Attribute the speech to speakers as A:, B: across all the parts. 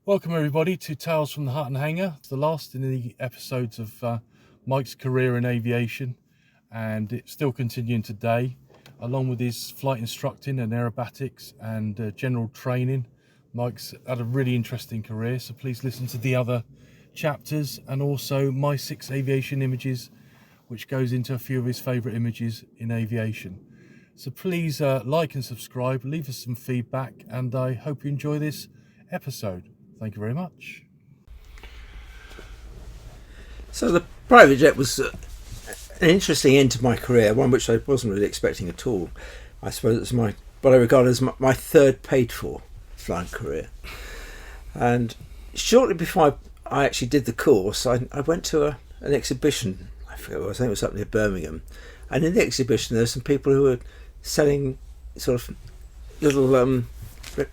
A: Welcome everybody to Tales from the Hut and Hangar, the last in the episodes of Mike's career in aviation, and it's still continuing today, along with his flight instructing and aerobatics and general training. Mike's had a really interesting career, so please listen to the other chapters, and also my 6 Aviation Images, which goes into a few of his favourite images in aviation. So please like and subscribe, leave us some feedback, and I hope you enjoy this episode. Thank you very much.
B: So the private jet was an interesting end to my career, one which I wasn't really expecting at all. I suppose it's what I regard as my third paid-for flying career. And shortly before I actually did the course, I went to an exhibition. I forget what, I think it was up near Birmingham. And in the exhibition, there were some people who were selling sort of little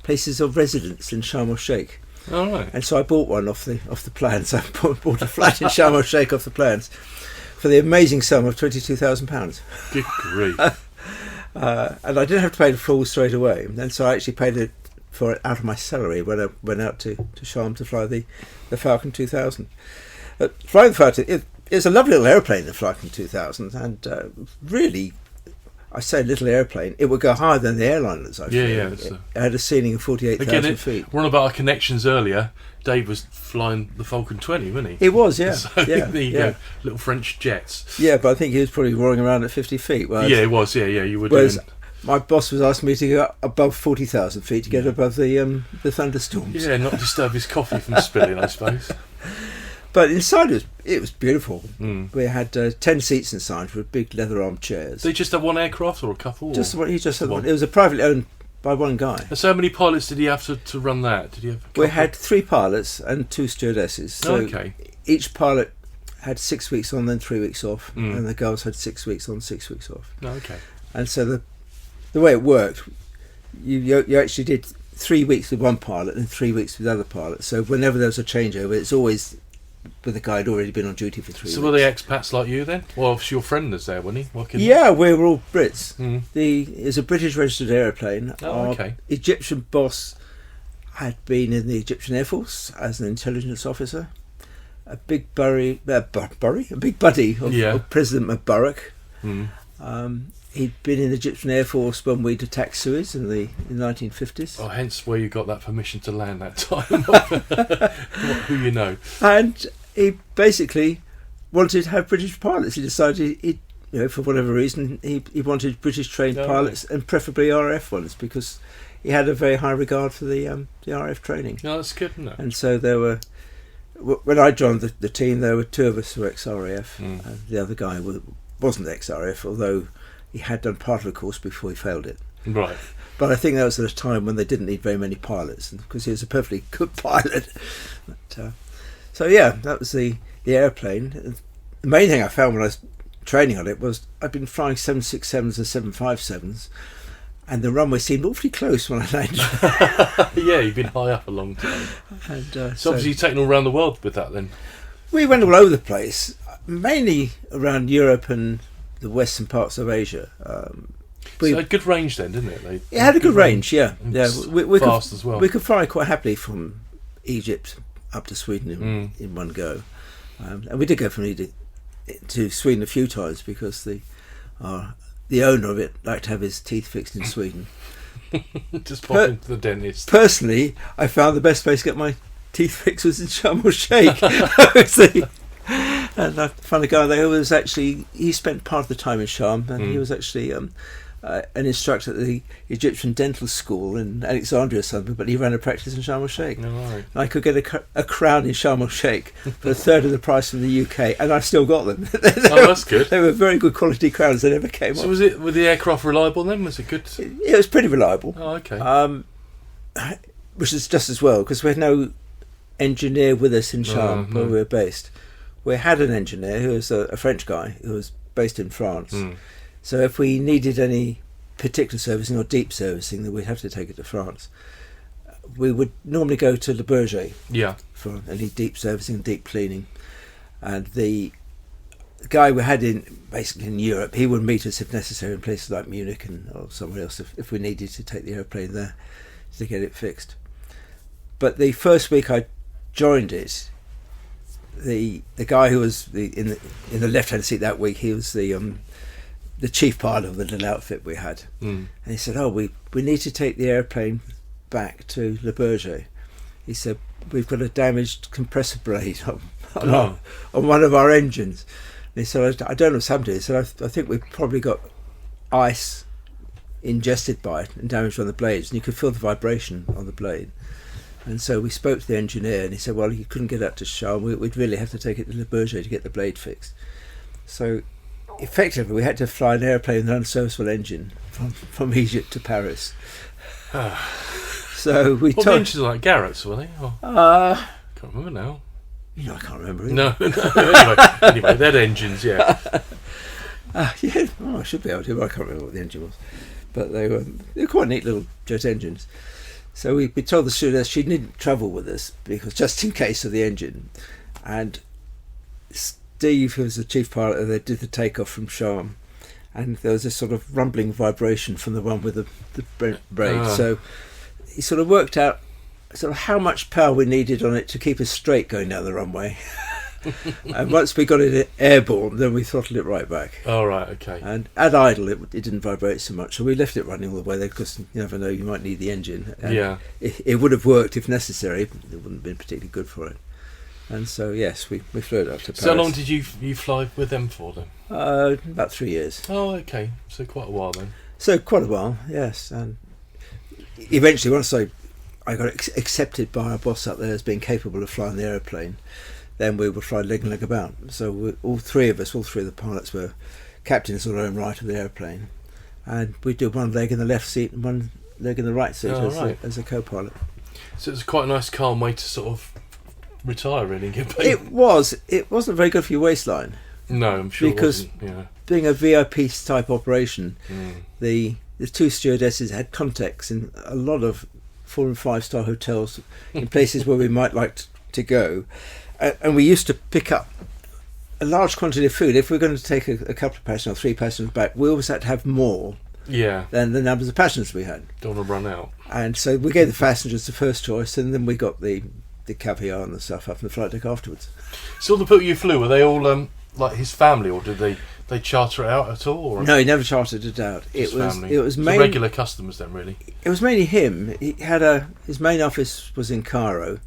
B: places of residence in Sharm el-Sheikh.
A: All right.
B: And so I bought one off the plans. I bought a flat in Sharm el-Sheikh off the plans for the amazing sum of £22,000.
A: Good grief.
B: And I didn't have to pay the full straight away. And so I actually paid for it out of my salary when I went out to Sharm to fly the Falcon 2000. Flying the Falcon, it's a lovely little aeroplane, the Falcon 2000, and really, I say little airplane, it would go higher than the airliners, I feel.
A: Yeah.
B: It had a ceiling of 48,000 feet.
A: We're on about our connections earlier. Dave was flying the Falcon 20, wasn't he?
B: He was, yeah.
A: So there you go, little French jets.
B: Yeah, but I think he was probably roaring around at 50 feet.
A: Yeah, it was, yeah, you were
B: whereas
A: doing...
B: my boss was asking me to go above 40,000 feet to get above the thunderstorms.
A: Yeah, not disturb his coffee from spilling, I suppose.
B: But inside it was beautiful.
A: Mm.
B: We had 10 seats inside with big leather armed chairs.
A: They just have one aircraft or a couple?
B: Just
A: or?
B: he just had
A: One.
B: It was a privately owned by one guy.
A: And so how many pilots did he have to run that? Did he have a couple?
B: We had 3 pilots and 2 stewardesses. So
A: okay.
B: Each pilot had 6 weeks on, then 3 weeks off, and the girls had 6 weeks on, 6 weeks off.
A: Okay.
B: And so the way it worked, you actually did 3 weeks with one pilot and 3 weeks with the other pilot. So whenever there was a changeover, it's always with the guy who'd already been on duty for 3 weeks.
A: So were they expats like you then? Well, obviously your friend was there, wasn't he?
B: Yeah, we were all Brits.
A: Mm.
B: It's a British registered aeroplane.
A: Oh, okay.
B: Our Egyptian boss had been in the Egyptian Air Force as an intelligence officer. A big buddy of President Mubarak.
A: Mm.
B: He'd been in the Egyptian Air Force when we'd attacked Suez in the 1950s.
A: Oh, hence where you got that permission to land that time. Who you know.
B: And he basically wanted to have British pilots. He decided, for whatever reason, he wanted British trained pilots, and preferably RAF ones, because he had a very high regard for the RAF training.
A: No, that's good, isn't it?
B: And so there were, when I joined the team, there were 2 of us who were ex-RAF. And the other guy wasn't ex-RAF, although he had done part of the course before he failed it.
A: Right.
B: But I think that was at a time when they didn't need very many pilots, because he was a perfectly good pilot. But, so yeah, that was the airplane. The main thing I found when I was training on it was I'd been flying 767s and 757s, and the runway seemed awfully close when I landed.
A: Yeah, you've been high up a long time.
B: And,
A: so obviously you've taken all around the world with that then?
B: We went all over the place, mainly around Europe and the western parts of Asia.
A: So it had good range then, didn't it?
B: It had a good range, yeah. We
A: fast as well.
B: We could fly quite happily from Egypt up to Sweden in one go. And we did go from Egypt to Sweden a few times, because the owner of it liked to have his teeth fixed in Sweden. Just
A: pop into the dentist.
B: Personally, I found the best place to get my teeth fixed was in Sharm el-Sheikh. And I found a guy there who was actually, he spent part of the time in Sharm, and he was actually an instructor at the Egyptian Dental School in Alexandria or something, but he ran a practice in Sharm el-Sheikh.
A: Oh, right.
B: I could get a crown in Sharm el-Sheikh for a third of the price from the UK, and I still got them.
A: That's good.
B: They were very good quality crowns. They never came off.
A: So were the aircraft reliable then? Was it good?
B: Yeah, it was pretty reliable.
A: Oh, okay.
B: Which is just as well, because we had no engineer with us in Sharm where we were based. We had an engineer who was a French guy who was based in France. So if we needed any particular servicing or deep servicing, then we'd have to take it to France. We would normally go to Le Bourget for any deep servicing and deep cleaning. And the guy we had basically in Europe, he would meet us if necessary in places like Munich or somewhere else if we needed to take the airplane there to get it fixed. But the first week I joined it, the guy who was in the left hand seat that week, he was the chief pilot of the little outfit we had, and he said, "Oh, we need to take the airplane back to Le Bourget." He said, "We've got a damaged compressor blade on one of our engines." And he said, "I don't know what's happened to it." He said, I think we've probably got ice ingested by it and damaged on the blades, and you could feel the vibration on the blade." And so we spoke to the engineer, and he said, "Well, you couldn't get out to Charles. We'd really have to take it to Le Bourget to get the blade fixed." So effectively, we had to fly an airplane with an unserviceable engine from Egypt to Paris. So we
A: What
B: told.
A: engines are like Garrett's, were they? Or, can't remember now.
B: I can't remember. Either.
A: No. Anyway, they're engines, yeah.
B: Yeah, I should be able to, but I can't remember what the engine was. But they were quite neat little jet engines. So we told the stewardess she needn't travel with us because just in case of the engine. And Steve, who was the chief pilot, they did the takeoff from Sharm, and there was this sort of rumbling vibration from the one with the braid. So he sort of worked out sort of how much power we needed on it to keep us straight going down the runway. And once we got it airborne, then we throttled it right back.
A: Oh, right, okay.
B: And at idle, it didn't vibrate so much, so we left it running all the way there because you never know, you might need the engine. And
A: yeah.
B: It would have worked if necessary. It wouldn't have been particularly good for it. And so, yes, we flew it up to Paris.
A: So how long did you fly with them for then?
B: About 3 years.
A: Oh, okay. So quite a while then.
B: So quite a while, yes. And eventually, once I got accepted by our boss up there as being capable of flying the aeroplane, then we would fly leg and leg about. So all three of the pilots were captains of their own right of the airplane. And we'd do one leg in the left seat and one leg in the right seat as a co-pilot.
A: So it was quite a nice calm way to sort of retire really and get paid.
B: It wasn't very good for your waistline.
A: No, I'm sure
B: because
A: it wasn't. Yeah.
B: Being a VIP type operation, the two stewardesses had contacts in a lot of 4 and 5 star hotels in places where we might like to go, and we used to pick up a large quantity of food. If we were going to take a couple of passengers or 3 passengers back, we always had to have more than the numbers of passengers we had.
A: Don't want to run out.
B: And so we gave the passengers the first choice, and then we got the caviar and the stuff up in the flight deck afterwards.
A: So all the people you flew, were they all like his family, or did they charter it out at all? Or
B: no, he never chartered it out.
A: It was
B: mainly
A: regular customers then, really.
B: It was mainly him. He had his main office was in Cairo,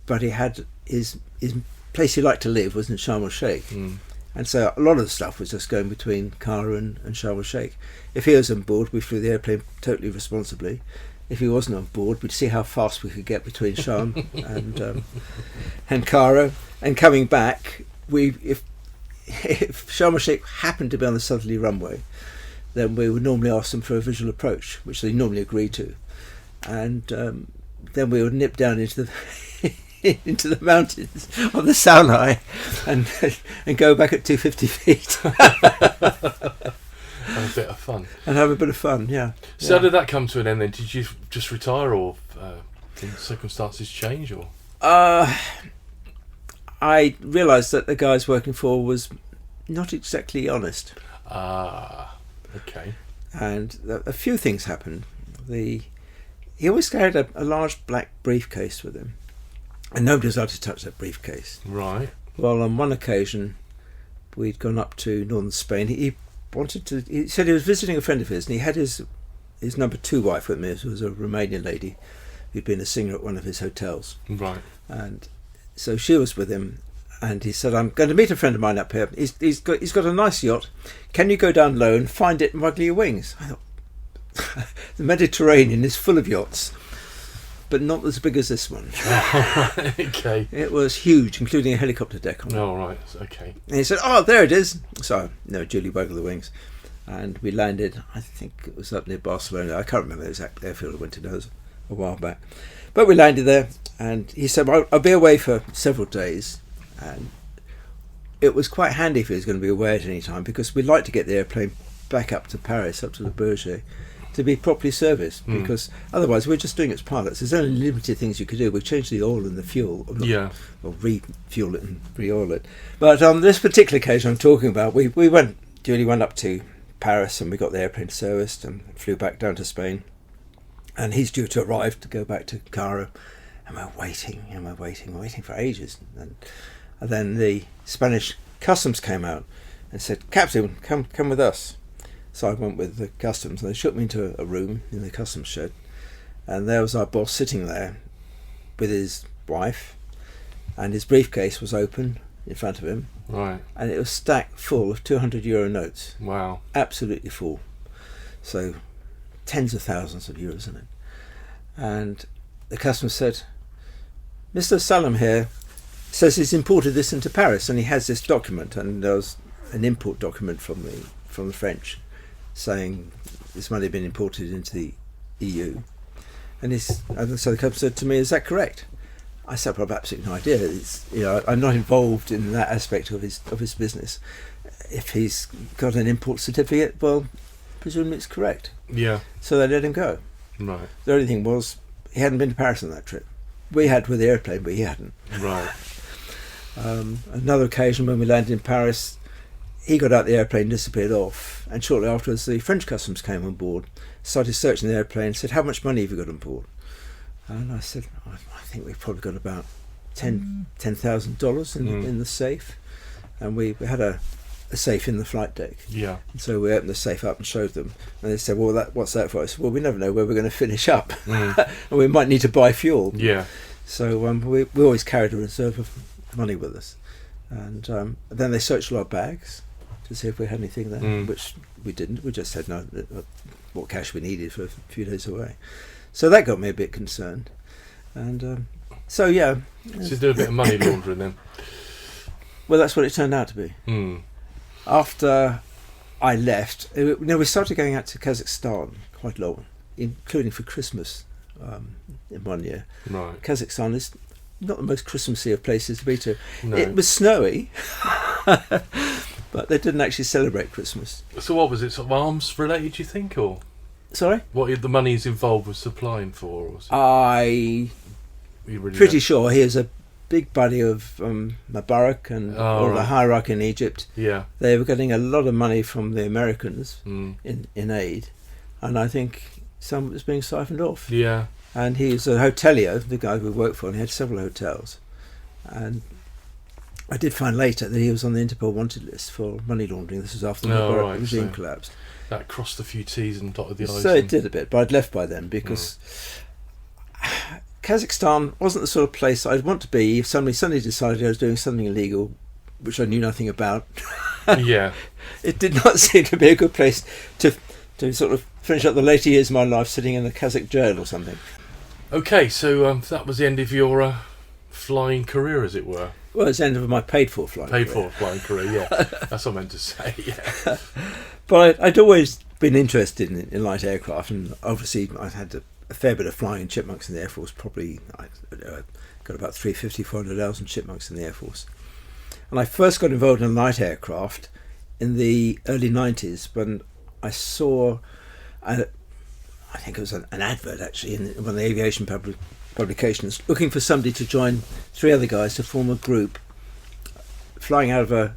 B: but he had his place he liked to live was in Sharm el Sheikh, and so a lot of the stuff was just going between Cairo and Sharm el Sheikh. If he was on board, we flew the airplane totally responsibly. If he wasn't on board, we'd see how fast we could get between Sharm and Cairo. And coming back, if Sharm el Sheikh happened to be on the southerly runway, then we would normally ask them for a visual approach, which they normally agree to, and then we would nip down into the mountains of the Sinai and go back at 250 feet.
A: Have a bit of fun.
B: And have a bit of fun, yeah.
A: So how did that come to an end then? Did you just retire, or did circumstances change, or?
B: I realised that the guy I was working for was not exactly honest.
A: Okay.
B: And a few things happened. He always carried a large black briefcase with him, and nobody was allowed to touch that briefcase.
A: Right.
B: Well, on one occasion, we'd gone up to northern Spain. He said he was visiting a friend of his, and he had his number 2 wife with me, who was a Romanian lady who'd been a singer at one of his hotels.
A: Right.
B: And so she was with him, and he said, "I'm going to meet a friend of mine up here. He's got a nice yacht. Can you go down low and find it and waggle your wings?" I thought, the Mediterranean is full of yachts, but not as big as this one.
A: Okay.
B: It was huge, including a helicopter deck on it.
A: Oh, right. Okay.
B: And he said, "Oh, there it is." So, Julie waggled the wings, and we landed. I think it was up near Barcelona. I can't remember the exact airfield. I went to those a while back, but we landed there. And he said, "I'll be away for several days," and it was quite handy if he was going to be away at any time, because we'd like to get the airplane back up to Paris, up to Le Bourget, to be properly serviced, because otherwise we're just doing it as pilots. There's only limited things you could do. We change the oil and the fuel, or refuel it and re-oil it. But on this particular occasion I'm talking about, Julie went up to Paris, and we got the airplane serviced and flew back down to Spain, and he's due to arrive to go back to Cairo. And we're waiting for ages. And then the Spanish customs came out and said, "Captain, come with us." So I went with the customs, and they took me into a room in the customs shed, and there was our boss sitting there with his wife, and his briefcase was open in front of him,
A: Right.
B: and it was stacked full of €200 notes.
A: Wow.
B: Absolutely full. So tens of thousands of euros in it. And the customer said, "Mr. Salem here says he's imported this into Paris, and he has this document," and there was an import document from the French saying this money had been imported into the EU. And so the customer said to me, "Is that correct?" I said, "Well, I've absolutely no idea. I'm not involved in that aspect of his business. If he's got an import certificate, well, presumably it's correct."
A: Yeah.
B: So they let him go.
A: Right.
B: The only thing was, he hadn't been to Paris on that trip. We had with the airplane, but he hadn't.
A: Right.
B: Another occasion when we landed in Paris, he got out the airplane, disappeared off, and shortly afterwards the French customs came on board, started searching the airplane, and said, "How much money have you got on board?" And I said, "I think we've probably got about $10,000 in the safe." And we had a safe in the flight deck.
A: Yeah.
B: And so we opened the safe up and showed them, and they said, "Well, what's that for?" I said, "Well, we never know where we're going to finish up, and we might need to buy fuel."
A: Yeah.
B: So we always carried a reserve of money with us, and then they searched all our bags to see if we had anything there, which we didn't. We just had what cash we needed for a few days away. So that got me a bit concerned, and so yeah.
A: So you do a bit of money laundering then?
B: Well, that's what it turned out to be. After I left, we started going out to Kazakhstan quite a lot, including for Christmas in one year.
A: Right.
B: Kazakhstan is not the most Christmassy of places to be to.
A: No.
B: It was snowy, but they didn't actually celebrate Christmas.
A: So what was it, sort of arms related, do you think, or
B: Sorry?
A: what the money is involved with supplying for? Or was it,
B: I'm
A: you really
B: pretty
A: don't-
B: sure he is a big buddy of Mubarak and all the
A: right.
B: hierarchy in Egypt.
A: Yeah.
B: They were getting a lot of money from the Americans
A: Mm.
B: in aid, and I think some of it was being siphoned off.
A: Yeah.
B: And he's a hotelier, the guy we worked for, and he had several hotels. And I did find later that he was on the Interpol wanted list for money laundering. This was after the
A: Oh,
B: Mubarak
A: right,
B: regime
A: so
B: collapsed.
A: That crossed a few T's and dotted the I's.
B: So it
A: and-
B: did a bit, but I'd left by then because Kazakhstan wasn't the sort of place I'd want to be if somebody suddenly decided I was doing something illegal, which I knew nothing about.
A: Yeah.
B: It did not seem to be a good place to sort of finish up the later years of my life sitting in a Kazakh jail or something.
A: Okay, so that was the end of your flying career, as it were.
B: Well, it's the end of my paid-for flying
A: Paid
B: career.
A: for flying career, yeah. That's what I meant to say, yeah.
B: But I'd always been interested in light aircraft, and obviously I had a fair bit of flying in chipmunks in the Air Force. Probably I got about 350, 400 hours in chipmunks in the Air Force. And I first got involved in light aircraft in the early 90s when I saw, I think it was an advert actually in one of the aviation publications, looking for somebody to join three other guys to form a group flying out of a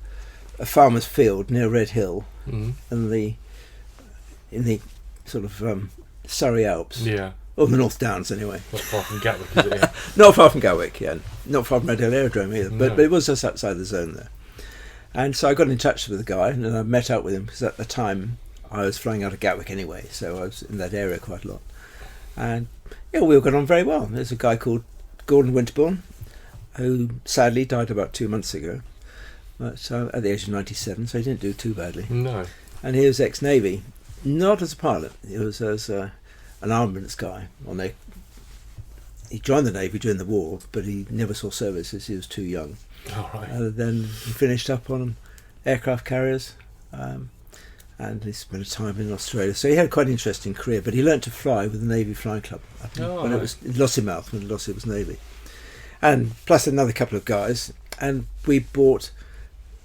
B: farmer's field near Red Hill in the sort of Surrey Alps,
A: Yeah.
B: or the North Downs anyway.
A: Not far from Gatwick, is it? Yeah.
B: Not far from Gatwick, yeah. Not far from Red Hill Aerodrome either,
A: No.
B: but it was just outside the zone there. And so I got in touch with the guy, and then I met up with him because at the time I was flying out of Gatwick anyway, so I was in that area quite a lot. And yeah, we all got on very well. There's a guy called Gordon Winterbourne, who sadly died about 2 months ago, but at the age of 97, so he didn't do too badly.
A: No.
B: And he was ex-Navy, not as a pilot. He was as an armaments guy. He joined the Navy during the war, but he never saw service as he was too young.
A: All right.
B: Then he finished up on aircraft carriers, and he spent time in Australia. So he had quite an interesting career, but he learnt to fly with the Navy Flying Club when it was in Lossiemouth, when Lossie was Navy. And plus another couple of guys, and we bought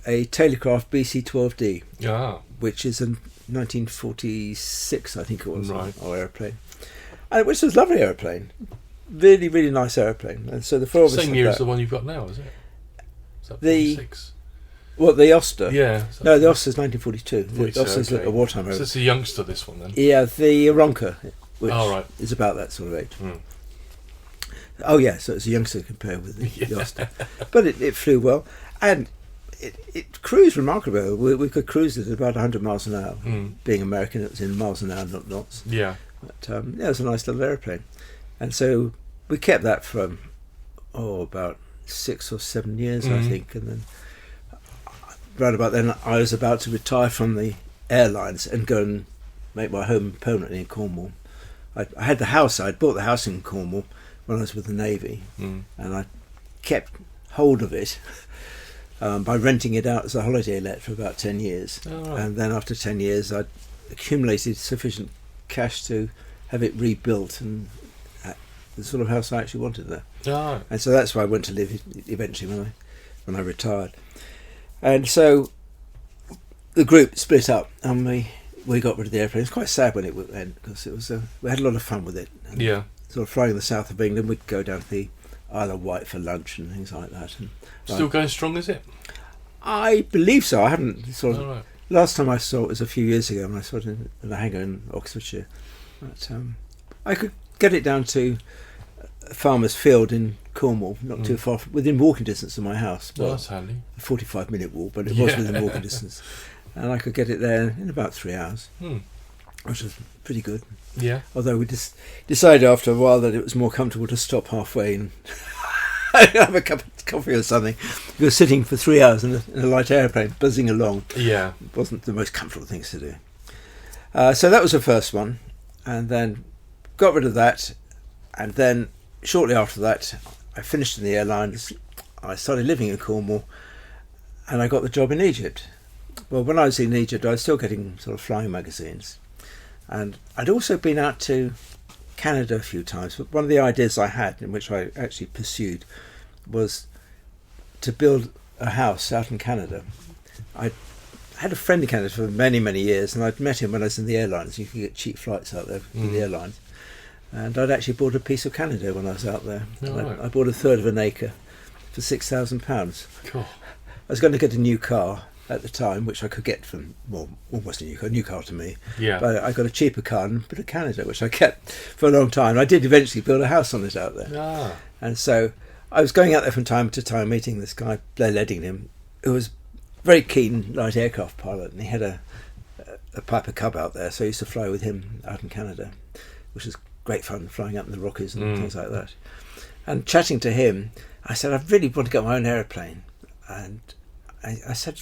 B: a Taylorcraft BC-12D, which is a 1946, I think it was,
A: Right.
B: our aeroplane, which was a lovely aeroplane, really, really nice aeroplane. And so the four of us
A: Same
B: had
A: year
B: that.
A: as the one you've got now, is it? Is that
B: The-
A: 46?
B: What, the Auster?
A: Yeah.
B: No, the Auster's 1942. The
A: 42,
B: Auster's
A: okay.
B: a wartime
A: So
B: aeroplane.
A: it's a youngster, this one, then?
B: Yeah, the Ronca, which
A: Oh, right.
B: is about that sort of age. Oh yeah, so it's a youngster compared with the Auster, but it flew well, and it cruised remarkably. We could cruise it at about 100 miles an hour. Being American, it was in miles an hour, not knots.
A: Yeah.
B: But it was a nice little airplane, and so we kept that for about 6 or 7 years, I think, and then right about then I was about to retire from the airlines and go and make my home permanently in Cornwall. I had the house. I'd bought the house in Cornwall when I was with the Navy, and I kept hold of it by renting it out as a holiday let for about 10 years.
A: Oh, right.
B: And then after 10 years I'd accumulated sufficient cash to have it rebuilt and the sort of house I actually wanted there.
A: Oh, right.
B: And so that's where I went to live eventually when I retired. And so the group split up and we got rid of the airplane. It was quite sad when it went because it was we had a lot of fun with it. And
A: Yeah.
B: sort of flying in the south of England, we'd go down to the Isle of Wight for lunch and things like that. And
A: Still going strong, is it?
B: I believe so. I haven't sort of.
A: Oh, right.
B: Last time I saw it was a few years ago when I saw it in the Hangar in Oxfordshire. But I could get it down to Farmer's Field in Cornwall, not too far, within walking distance of my house.
A: Oh, that's handy.
B: A 45-minute walk, but it was within walking distance. And I could get it there in about 3 hours, which was pretty good.
A: Yeah.
B: Although we just decided after a while that it was more comfortable to stop halfway and have a cup of coffee or something. We were sitting for 3 hours in a light airplane, buzzing along.
A: Yeah.
B: It wasn't the most comfortable things to do. So that was the first one, and then got rid of that, and then shortly after that I finished in the airlines. I started living in Cornwall and I got the job in Egypt. Well, when I was in Egypt I was still getting sort of flying magazines, and I'd also been out to Canada a few times, but one of the ideas I had, in which I actually pursued, was to build a house out in Canada. I had a friend in Canada for many, many years, and I'd met him when I was in the airlines. You could get cheap flights out there with the airlines. And I'd actually bought a piece of Canada when I was out there.
A: Oh, right.
B: I bought a third of an acre for £6,000.
A: Cool.
B: I was going to get a new car at the time, which I could get from, well, almost a new car to me.
A: Yeah.
B: But I got a cheaper car and a bit of Canada, which I kept for a long time. I did eventually build a house on it out there.
A: Ah.
B: And so I was going out there from time to time, meeting this guy, Blair Leddingham, who was a very keen light aircraft pilot, and he had a Piper Cub out there, so I used to fly with him out in Canada, which was great fun, flying up in the Rockies and things like that. And chatting to him, I said, I really want to get my own aeroplane. And I said,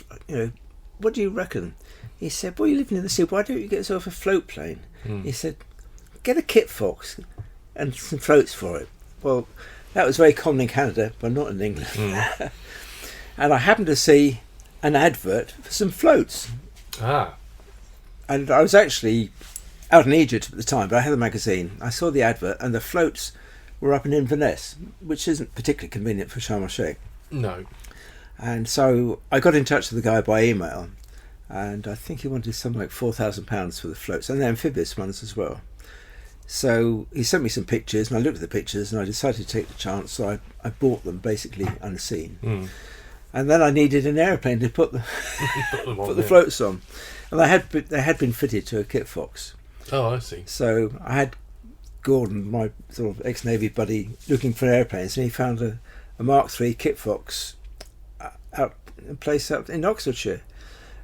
B: what do you reckon? He said, well, you're living in the sea, why don't you get yourself a float plane? He said, get a Kitfox and some floats for it. Well, that was very common in Canada, but not in England. And I happened to see an advert for some floats.
A: Ah.
B: And I was actually out in Egypt at the time, but I had the magazine. I saw the advert, and the floats were up in Inverness, which isn't particularly convenient for Sharm el-Sheikh.
A: No.
B: And so I got in touch with the guy by email, and I think he wanted something like £4,000 for the floats, and the amphibious ones as well. So he sent me some pictures, and I looked at the pictures, and I decided to take the chance, so I bought them basically unseen. And then I needed an aeroplane to put the floats on. And they had been fitted to a Kitfox.
A: Oh, I see.
B: So I had Gordon, my sort of ex-Navy buddy, looking for airplanes, and he found a Mark III Kitfox out a place up in Oxfordshire.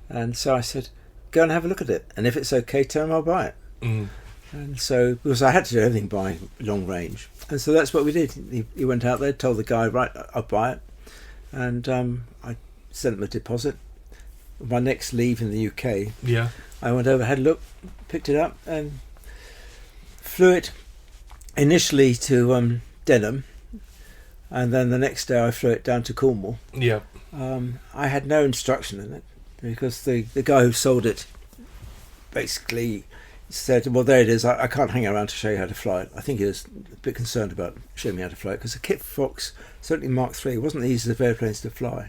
B: And so I said, go and have a look at it, and if it's okay, tell him I'll buy it. And so, because I had to do everything by long range, and so that's what we did. He went out there, told the guy, right, I'll buy it, and I sent him a deposit. My next leave in the UK, I went over, had a look, picked it up, and flew it initially to Denham, and then the next day I flew it down to Cornwall. I had no instruction in it, because the guy who sold it basically said, well, there it is, I can't hang around to show you how to fly it. I think he was a bit concerned about showing me how to fly it, because the Kitfox, certainly Mark III, wasn't the easiest of airplanes to fly.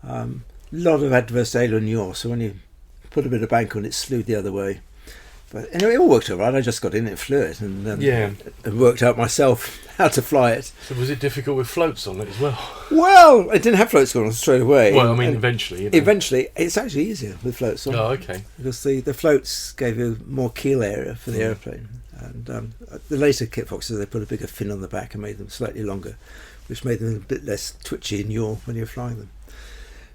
B: A lot of adverse aileron yaw, so when you put a bit of bank on it, slewed the other way. But anyway, it all worked all right. I just got in it, flew it, and worked out myself how to fly it.
A: So was it difficult with floats on it as well?
B: Well, I didn't have floats on straight away.
A: Well, I mean, eventually.
B: Eventually, it's actually easier with floats on.
A: Oh, okay.
B: Because the floats gave you more keel area for the airplane. And the later Kitfoxes, they put a bigger fin on the back and made them slightly longer, which made them a bit less twitchy in yaw when you're flying them.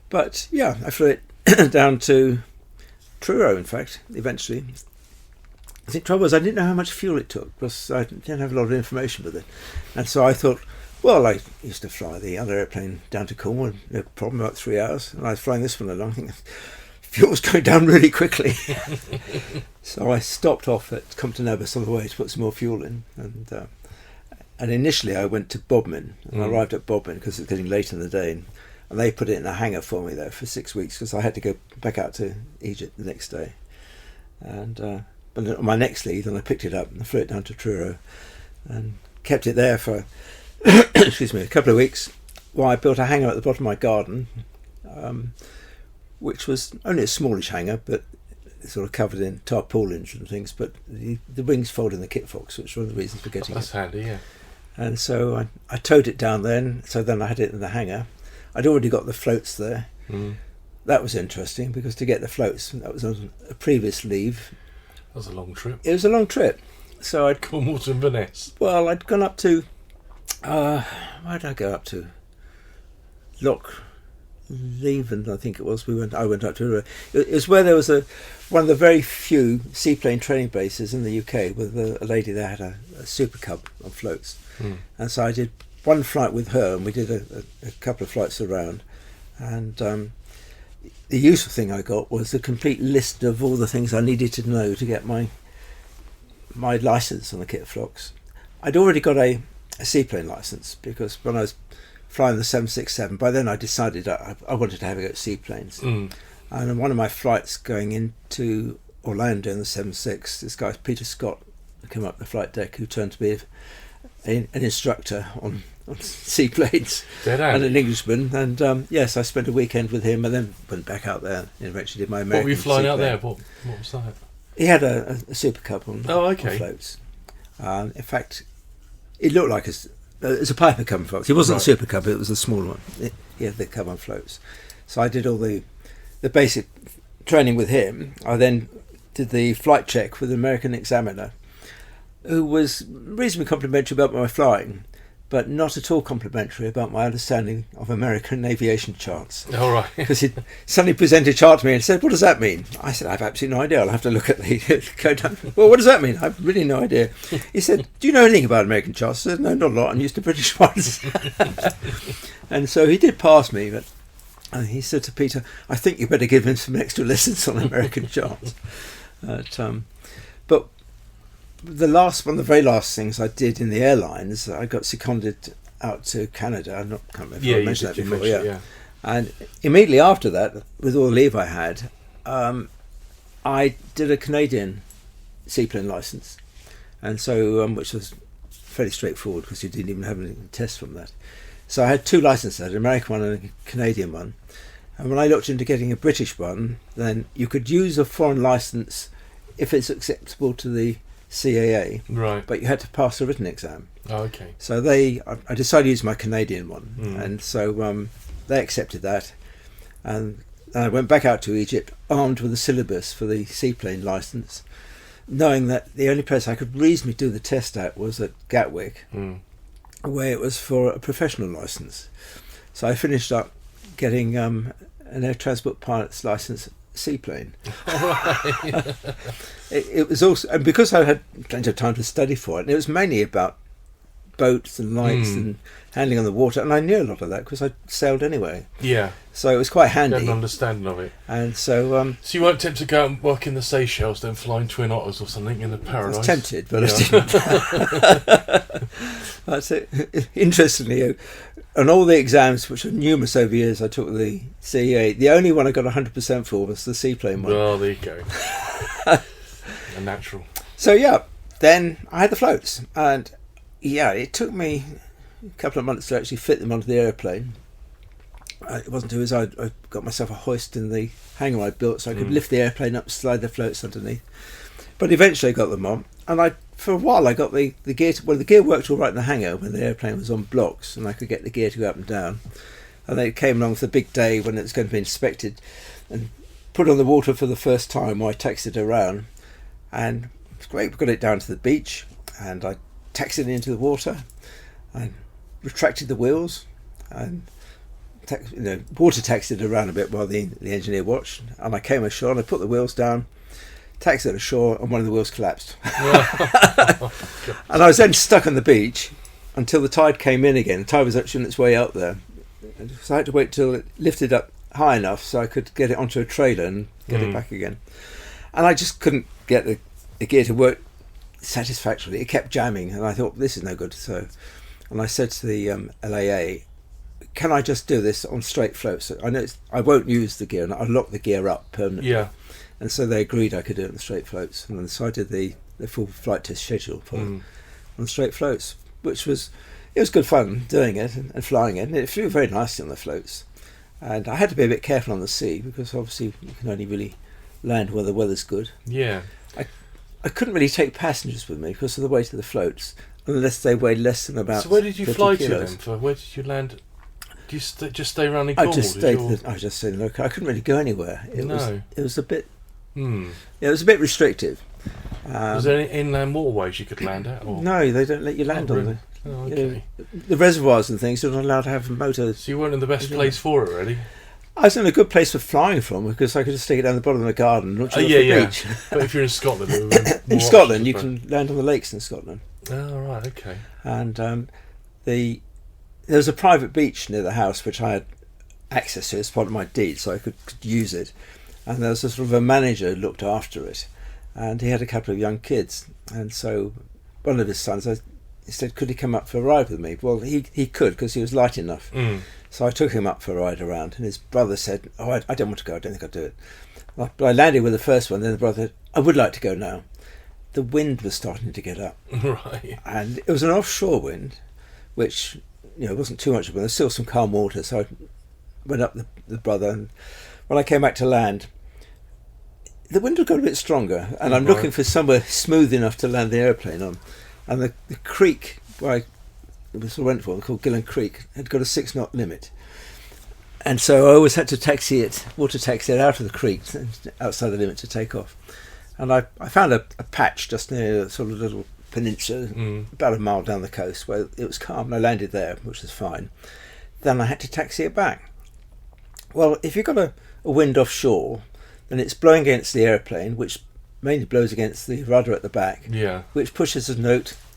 B: But yeah, I flew it down to Truro, in fact, eventually. I think the trouble was I didn't know how much fuel it took because I didn't have a lot of information with it. And so I thought, well, I used to fly the other airplane down to Cornwall, no problem, about 3 hours. And I was flying this one along, thinking fuel was going down really quickly. So I stopped off at Compton Abbas on the way to put some more fuel in. And initially I went to Bodmin, and I arrived at Bodmin because it was getting late in the day. And they put it in a hangar for me there for 6 weeks because I had to go back out to Egypt the next day. And but on my next leave, then I picked it up and flew it down to Truro and kept it there for excuse me, a couple of weeks while I built a hangar at the bottom of my garden, which was only a smallish hangar, but sort of covered in tarpaulins and things. But the wings fold in the Kitfox, which was one of the reasons for getting
A: That's handy, yeah.
B: And so I towed it down then. So then I had it in the hangar. I'd already got the floats there. That was interesting because to get the floats, that was on a previous leave.
A: That was a long trip.
B: It was a long trip. So I'd
A: Cornwall to Inverness.
B: Well, I'd gone up to where did I go up to? Loch Leven, I think it was. I went up to. It was where there was one of the very few seaplane training bases in the UK with a lady that had a Super Cub on floats, and so I did one flight with her, and we did a couple of flights around, and the useful thing I got was a complete list of all the things I needed to know to get my license on the Kitfox. I'd already got a seaplane license because when I was flying the 767, by then I decided I wanted to have a go at seaplanes. And on one of my flights going into Orlando in the 767, this guy Peter Scott came up the flight deck who turned to be an instructor on seaplanes and an Englishman. And yes, I spent a weekend with him and then went back out there and eventually did my American.
A: What were you flying
B: seaplane.
A: out there? What was that?
B: He had a Super Cub on, on floats. In fact, it looked like it's a Piper Cub on floats. It wasn't a Super Cub, it was a small one. He had the Cub on floats. So I did all the basic training with him. I then did the flight check with the American examiner, who was reasonably complimentary about my flying, but not at all complimentary about my understanding of American aviation charts.
A: All right.
B: Because he suddenly presented a chart to me and said, "What does that mean?" I said, "I have absolutely no idea. I'll have to look at the code." "Well, what does that mean?" "I've really no idea." He said, "Do you know anything about American charts?" I said, "No, not a lot. I'm used to British ones." And so he did pass me, but he said to Peter, "I think you better give him some extra lessons on American charts." But one of the very last things I did in the airlines, I got seconded out to Canada. I can't remember if I mentioned that before. Yeah. And immediately after that, with all the leave I had, I did a Canadian seaplane license, and so which was fairly straightforward because you didn't even have any tests from that. So I had two licenses, an American one and a Canadian one. And when I looked into getting a British one, then you could use a foreign license if it's acceptable to the CAA,
A: right?
B: But you had to pass a written exam.
A: Oh, okay.
B: So I decided to use my Canadian one, and so they accepted that, and I went back out to Egypt armed with a syllabus for the seaplane license, knowing that the only place I could reasonably do the test at was at Gatwick, where it was for a professional license. So I finished up getting an air transport pilot's license seaplane.
A: Right.
B: It was also, and because I had plenty of time to study for it, and it was mainly about boats and lights and handling on the water, and I knew a lot of that because I sailed anyway.
A: Yeah.
B: So it was quite handy.
A: You had an understanding of it.
B: And so
A: so you weren't tempted to go and work in the Seychelles, then flying Twin Otters or something in the Paradise?
B: I was tempted, but I didn't. That's it. Interestingly, on all the exams, which are numerous over years, I took the CEA. The only one I got 100% for was the seaplane one.
A: Well, there you go. A natural.
B: So yeah, then I had the floats, and yeah, it took me a couple of months to actually fit them onto the airplane. It wasn't too easy. I got myself a hoist in the hangar I built, so I could lift the airplane up, slide the floats underneath. But eventually I got them on, and for a while I got the gear. The gear worked all right in the hangar when the airplane was on blocks, and I could get the gear to go up and down. And then it came along for the big day when it was going to be inspected and put on the water for the first time. I taxied around, and it's great. We got it down to the beach, and I taxied it into the water. I retracted the wheels, and water taxied around a bit while the engineer watched. And I came ashore, and I put the wheels down, taxied ashore, and one of the wheels collapsed. And I was then stuck on the beach until the tide came in again. The tide was actually on its way out there, so I had to wait till it lifted up high enough so I could get it onto a trailer and get it back again. And I just couldn't get the gear to work satisfactorily. It kept jamming, and I thought, this is no good. And I said to the LAA, can I just do this on straight floats? I know I won't use the gear, and I lock the gear up permanently. Yeah. And so they agreed I could do it on straight floats, and so I did the full flight test schedule for on straight floats, which was good fun doing it and flying it. And it flew very nicely on the floats, and I had to be a bit careful on the sea because obviously you can only really land where the weather's good.
A: Yeah.
B: I couldn't really take passengers with me because of the weight of the floats, unless they weighed less than about.
A: So where did you fly
B: kilos.
A: to then? Where did you land? Do you just stay around in Cornwall?
B: I just stayed in local. I couldn't really go anywhere. It was a bit. It was a bit restrictive.
A: Was there any inland waterways you could land at? Or?
B: No, they don't let you land on them.
A: Oh, okay.
B: The reservoirs and things, you're not allowed to have motors.
A: So you weren't in the best place for it, really?
B: I was in a good place for flying from because I could just stick it down the bottom of the garden and launch it off the beach.
A: But if you're in Scotland,
B: in Scotland, you can land on the lakes in Scotland.
A: Oh, right, okay.
B: And there was a private beach near the house which I had access to as part of my deed, so I could use it. And there was a sort of a manager who looked after it, and he had a couple of young kids. And so one of his sons, he said, could he come up for a ride with me? Well, he could because he was light enough. So I took him up for a ride around, and his brother said, I don't want to go, I don't think I'll do it. But I landed with the first one, then the brother said, I would like to go now. The wind was starting to get up.
A: Right.
B: And it was an offshore wind, which, it wasn't too much of it. There's still some calm water, so I went up the brother, and when I came back to land, the wind had got a bit stronger, and I'm looking for somewhere smooth enough to land the airplane on. And the creek where I went for, called Gillen Creek, had got a 6-knot limit. And so I always had to water taxi it out of the creek, outside the limit to take off. And I found a patch just near a sort of little peninsula, about a mile down the coast, where it was calm, and I landed there, which was fine. Then I had to taxi it back. Well, if you've got a wind offshore, then it's blowing against the airplane, which mainly blows against the rudder at the back, which pushes the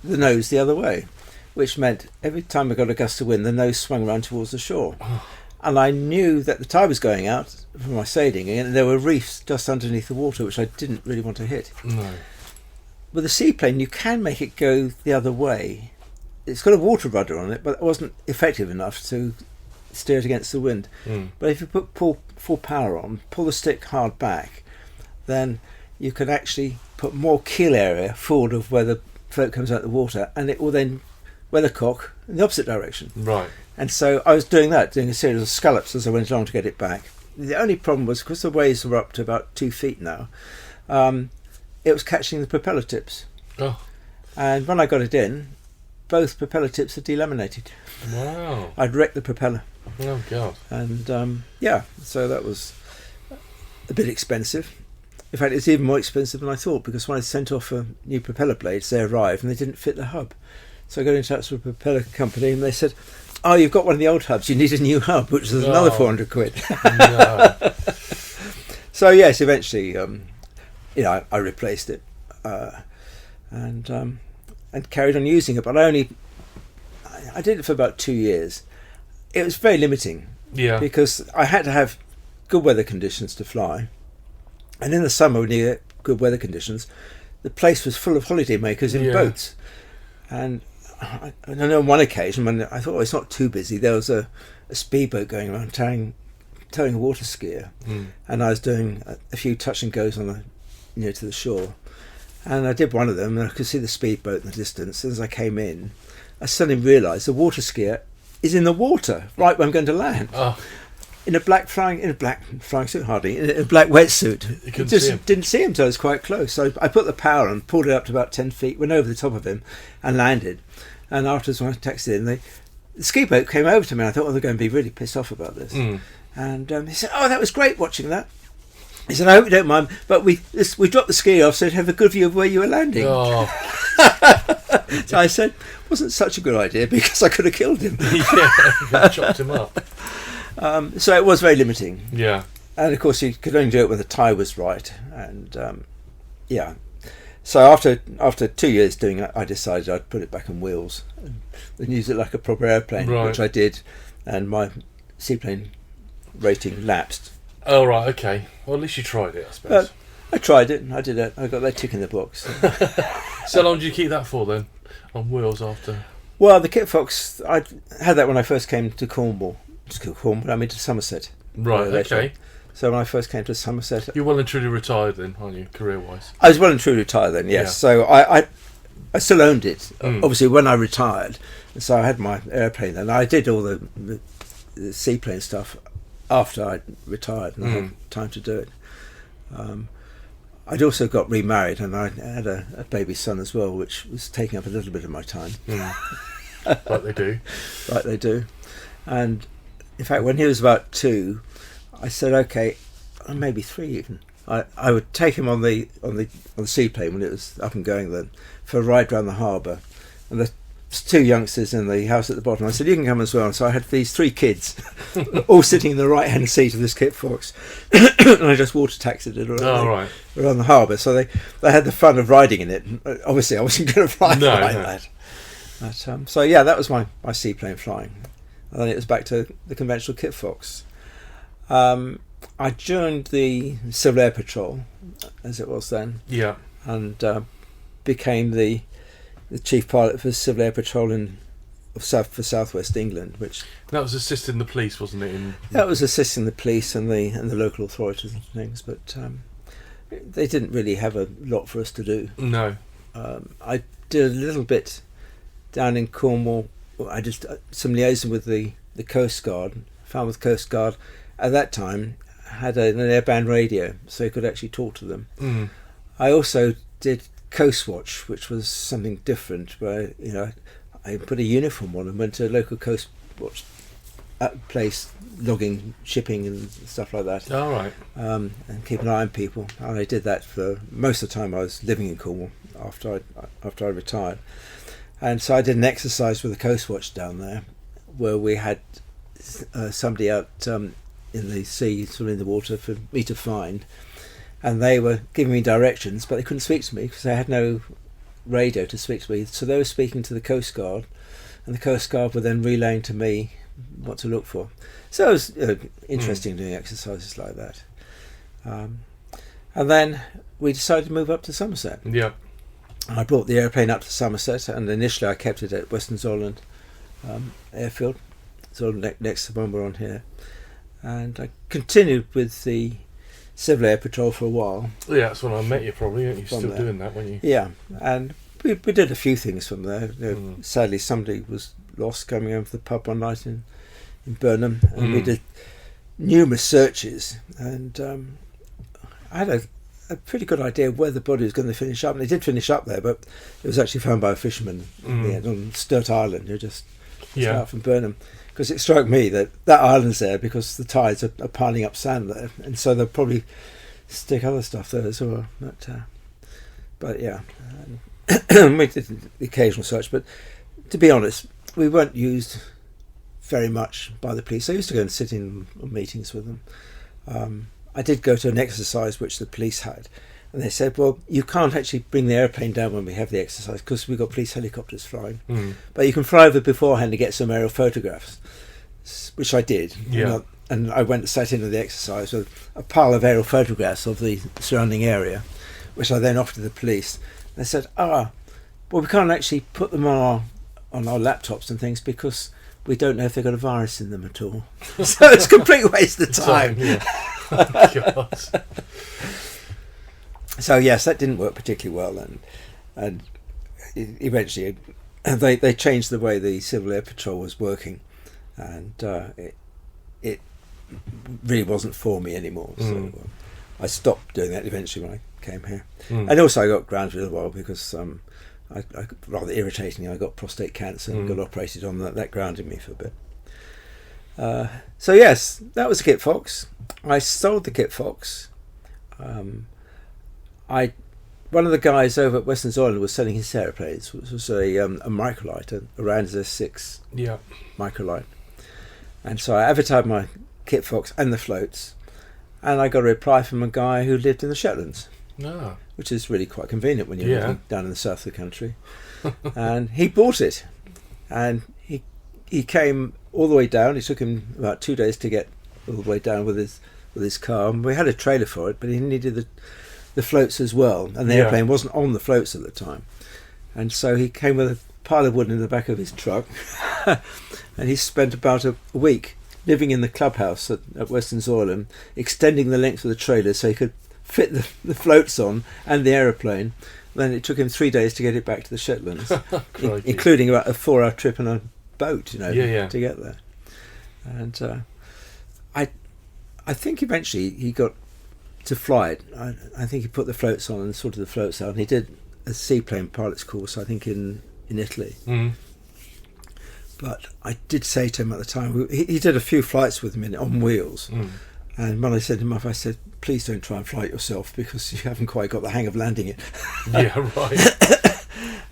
B: nose the other way, which meant every time I got a gust of wind, the nose swung around towards the shore. And I knew that the tide was going out from my sailing, and there were reefs just underneath the water, which I didn't really want to hit. No. With a seaplane, you can make it go the other way. It's got a water rudder on it, but it wasn't effective enough to steer it against the wind. But if you pull full power on, pull the stick hard back, then you can actually put more keel area forward of where the float comes out of the water, and it will then weathercock in the opposite direction. Right. And so I was doing a series of scallops as I went along to get it back. The only problem was, because the waves were up to about 2 feet now, it was catching the propeller tips. And when I got it in, both propeller tips had delaminated. Wow. I'd wrecked the propeller.
A: Oh, God.
B: And, so that was a bit expensive. In fact, it's even more expensive than I thought, because when I sent off a new propeller blades, they arrived and they didn't fit the hub. So I got in touch with a propeller company, and they said, oh, you've got one of the old hubs, you need a new hub, which was another 400 quid. No. So, yes, eventually, I replaced it and carried on using it. But I did it for about 2 years. It was very limiting, because I had to have good weather conditions to fly. And in the summer, when you get good weather conditions, the place was full of holiday makers in boats. And I know on one occasion, when I thought, it's not too busy, there was a speedboat going around towing a water skier. And I was doing a few touch and goes on to the shore. And I did one of them, and I could see the speedboat in the distance. As I came in, I suddenly realised the water skier is in the water right where I'm going to land. In a black flying suit, hardly in a black wetsuit.
A: You
B: didn't see him until I was quite close. So I put the power on, pulled it up to about 10 feet, went over the top of him, and landed. And afterwards, when I taxied in, the ski boat came over to me. And I thought, they're going to be really pissed off about this. And he said, "Oh, that was great watching that." He said, I hope you don't mind, but we dropped the ski off so to have a good view of where you were landing.
A: Oh.
B: So I said, wasn't such a good idea because I could have killed him.
A: Yeah, chopped him up.
B: So it was very limiting.
A: Yeah.
B: And of course you could only do it when the tie was right. And yeah. So after 2 years doing it, I decided I'd put it back on wheels and use it like a proper airplane,
A: Right.
B: which I did. And my seaplane rating lapsed.
A: Oh, right, okay. Well, at least you tried it, I suppose.
B: I tried it. I did it. I got that tick in the box.
A: So how long did you keep that for then, on wheels after?
B: Well, the Kitfox, I had that when I first came to Cornwall. I mean to Somerset.
A: Right, okay.
B: So when I first came to Somerset,
A: You're well and truly retired then, aren't you, career-wise?
B: I was well and truly retired then. Yes.
A: Yeah.
B: So I still owned it.
A: Mm.
B: Obviously, when I retired, so I had my airplane then. I did all the seaplane stuff after I retired, and I had time to do it. I'd also got remarried, and I had a baby son as well, which was taking up a little bit of my time.
A: Like they do.
B: Like they do. And in fact, when he was about 2, I said, okay, maybe 3 even. I would take him on the seaplane when it was up and going then for a ride around the harbour, and the 2 youngsters in the house at the bottom. I said, you can come as well. And so I had these 3 kids all sitting in the right hand seat of this Kitfox, and I just water taxied it around the harbour. So they had the fun of riding in it. Obviously I wasn't going to fly that. But, so yeah, that was my seaplane flying. And then it was back to the conventional Kitfox. I joined the Civil Air Patrol, as it was then. Yeah. And became the chief pilot for Civil Air Patrol for Southwest England, which
A: that was assisting the police, wasn't it?
B: That was assisting the police and the local authorities and things, but they didn't really have a lot for us to do.
A: No.
B: I did a little bit down in Cornwall. I did some liaison with the Coast Guard. Falmouth Coast Guard at that time had an airband radio, so you could actually talk to them. I also did Coast Watch, which was something different, where I put a uniform on and went to a local Coast Watch place, logging shipping and stuff like that.
A: All right.
B: And keep an eye on people. And I did that for most of the time I was living in Cornwall after I retired. And so I did an exercise with the Coast Watch down there, where we had somebody out in the sea, sort of in the water, for me to find. And they were giving me directions, but they couldn't speak to me because they had no radio to speak to me. So they were speaking to the Coast Guard, and the Coast Guard were then relaying to me what to look for. So it was interesting doing exercises like that. And then we decided to move up to Somerset.
A: Yeah.
B: I brought the airplane up to Somerset, and initially I kept it at Western Zoland airfield, sort of next to the one we're on here. And I continued with the Civil Air Patrol for a while.
A: Yeah, that's when I met you, probably. You're still doing that, weren't you?
B: Yeah, and we did a few things from there. Sadly, somebody was lost coming home from the pub one night in Burnham, and we did numerous searches, and I had a pretty good idea of where the body was going to finish up, and it did finish up there, but it was actually found by a fisherman on Sturt Island, who just out from Burnham. Because it struck me that island's there because the tides are piling up sand there, and so they'll probably stick other stuff there as well. But yeah, we did the occasional search, but to be honest, we weren't used very much by the police. I used to go and sit in on meetings with them. I did go to an exercise which the police had, and they said, well, you can't actually bring the airplane down when we have the exercise because we've got police helicopters flying, but you can fly over beforehand to get some aerial photographs, which I did. And I went and sat in on the exercise with a pile of aerial photographs of the surrounding area, which I then offered to the police. They said, well, we can't actually put them on our laptops and things because we don't know if they've got a virus in them at all. So it's a complete waste of time. God. So yes, that didn't work particularly well, and eventually they changed the way the Civil Air Patrol was working, and it really wasn't for me anymore. So I stopped doing that eventually when I came here, and also I got grounded as well because I rather irritatingly I got prostate cancer and got operated on that grounded me for a bit. So yes, that was the Kitfox. I sold the Kitfox One of the guys over at Western Island was selling his aeroplanes, which was a microlight, a Rand's S-6 microlight. And so I advertised my Kitfox and the floats, and I got a reply from a guy who lived in the Shetlands, which is really quite convenient when you're living down in the south of the country. And he bought it, and he came all the way down. It took him about 2 days to get all the way down with his car. And we had a trailer for it, but he needed the floats as well, and the airplane wasn't on the floats at the time. And so he came with a pile of wood in the back of his truck, and he spent about a week living in the clubhouse at Western Island, extending the length of the trailer so he could fit the floats on and the aeroplane. Then it took him 3 days to get it back to the Shetlands, including about a 4-hour trip on a boat, to get there. And I think eventually he got to fly it. I think he put the floats on and sorted the floats out. And he did a seaplane pilot's course, I think, in Italy. But I did say to him at the time, he did a few flights with me on wheels. And when I sent him off, I said, please don't try and fly it yourself, because you haven't quite got the hang of landing it.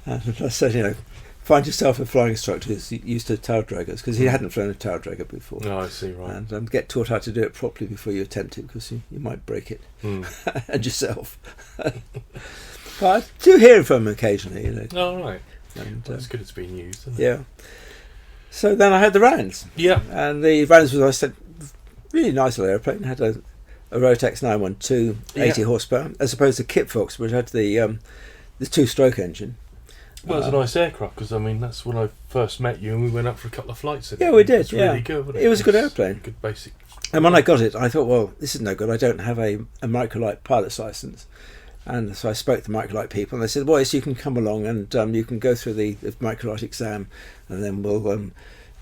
B: And I said, find yourself a flying instructor who's used to tail draggers, because he hadn't flown a tail dragger before.
A: Oh, I see, right.
B: And get taught how to do it properly before you attempt it, because you might break it and yourself. But I do hear from him occasionally,
A: Oh, right.
B: And
A: that's good it's being used, isn't it?
B: Yeah. So then I had the Rands.
A: Yeah.
B: And the Rands was, I said, really nice little airplane. It had a Rotax 912, 80 horsepower, as opposed to Kitfox, which had the two-stroke engine.
A: Well, it's a nice aircraft, because that's when I first met you, and we went up for a couple of flights in it.
B: Yeah, we did.
A: It's really good, wasn't it?
B: It was a good airplane.
A: Good basic.
B: And when I got it, I thought, well, this is no good. I don't have a microlight pilot's license. And so I spoke to microlight people, and they said, well, yes, you can come along and you can go through the microlight exam, and then we'll, when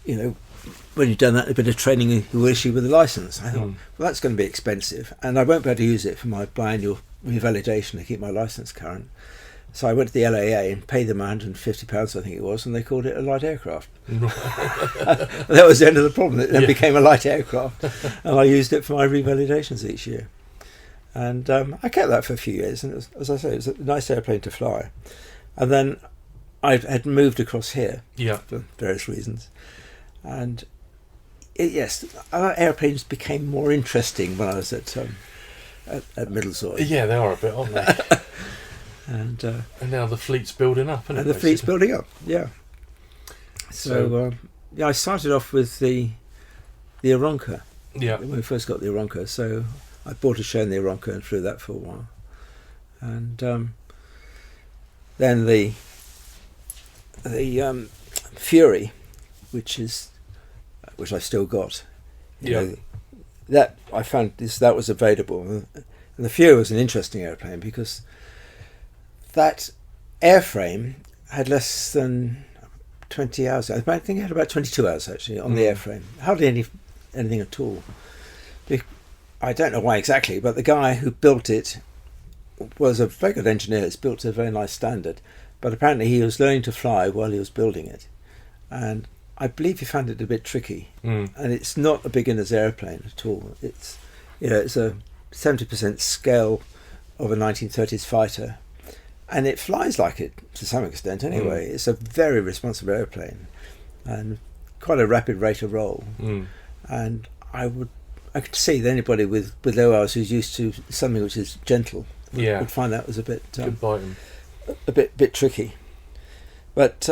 B: you've done that, a bit of training, we'll issue with a license. I thought, well, that's going to be expensive, and I won't be able to use it for my biannual revalidation to keep my license current. So I went to the LAA and paid them £150, I think it was, and they called it a light aircraft. That was the end of the problem. It then became a light aircraft, and I used it for my revalidations each year. And I kept that for a few years, and it was, as I say, it was a nice airplane to fly. And then I had moved across here for various reasons. And our airplanes became more interesting when I was at Middlezoy.
A: Yeah, they are a bit, aren't they?
B: And
A: now the fleet's building up, isn't it?
B: And the fleet's building up, yeah. So I started off with the Aeronca.
A: Yeah.
B: When we first got the Aeronca, so I bought a share in the Aeronca and flew that for a while. And then the Fury, which I still got. That I found that was available, and the Fury was an interesting airplane because that airframe had less than 20 hours. I think it had about 22 hours actually on the airframe. Hardly anything at all. I don't know why exactly, but the guy who built it was a very good engineer. It's built to a very nice standard, but apparently he was learning to fly while he was building it, and I believe he found it a bit tricky. And it's not a beginner's airplane at all. It's it's a 70% scale of a 1930s fighter, and it flies like it to some extent anyway. It's a very responsive airplane and quite a rapid rate of roll. And I could see that anybody with low hours who's used to something which is gentle would find that was a bit a bit tricky. But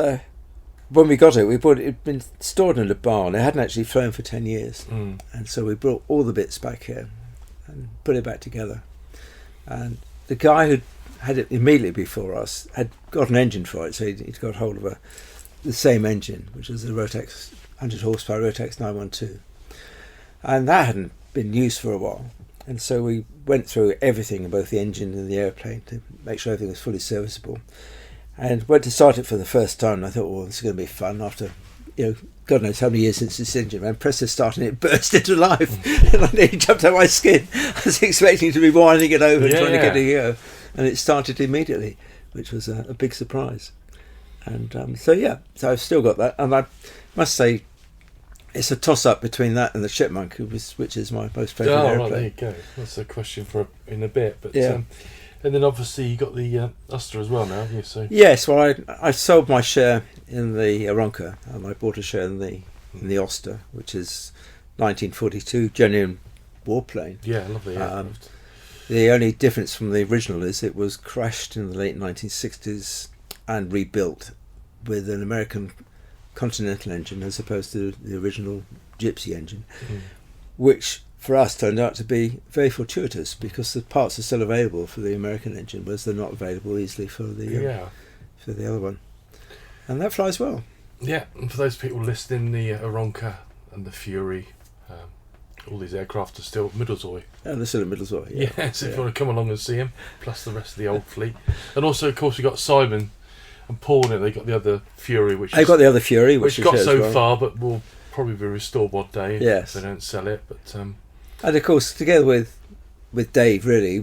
B: when we got it, it'd been stored in a barn. It hadn't actually flown for 10 years, and so we brought all the bits back here and put it back together. And the guy who had it immediately before us had got an engine for it, so he'd got hold of the same engine, which was the Rotax 100 horsepower Rotax 912, and that hadn't been used for a while. And so we went through everything in both the engine and the airplane to make sure everything was fully serviceable. And went to start it for the first time, and I thought, well, this is going to be fun after, God knows how many years since this engine. I pressed the start and it burst into life. And I nearly jumped out of my skin. I was expecting to be winding it over and trying to get it go. And it started immediately, which was a big surprise. And so I've still got that. And I must say, It's a toss-up between that and the Chipmunk, which is my most favourite airplane.
A: Right, there you go. That's a question for in a bit. But
B: Yeah.
A: and then obviously you got the Auster as well now, haven't you? So
B: Yes, well, I sold my share in the Aronka, and I bought a share in the Auster, which is 1942 genuine warplane.
A: yeah, lovely aircraft.
B: The only difference from the original is it was crashed in the late 1960s and rebuilt with an American Continental engine as opposed to the original Gypsy engine, which for us turned out to be very fortuitous because the parts are still available for the American engine, whereas they're not available easily for the other one. And that flies well.
A: Yeah, and for those people listening, the Aronka and the Fury, all these aircraft are still Middlezoy.
B: And they're still at Middlezoy. Yeah.
A: Yes, if you want to come along and see them, plus the rest of the old fleet. And also, of course, we got Simon and Paul in it. They got the other Fury, which
B: They've got the other Fury, which
A: got
B: is
A: so
B: well.
A: far, but will probably be restored one day
B: Yes.
A: if they don't sell it. But
B: and of course, together with Dave, really,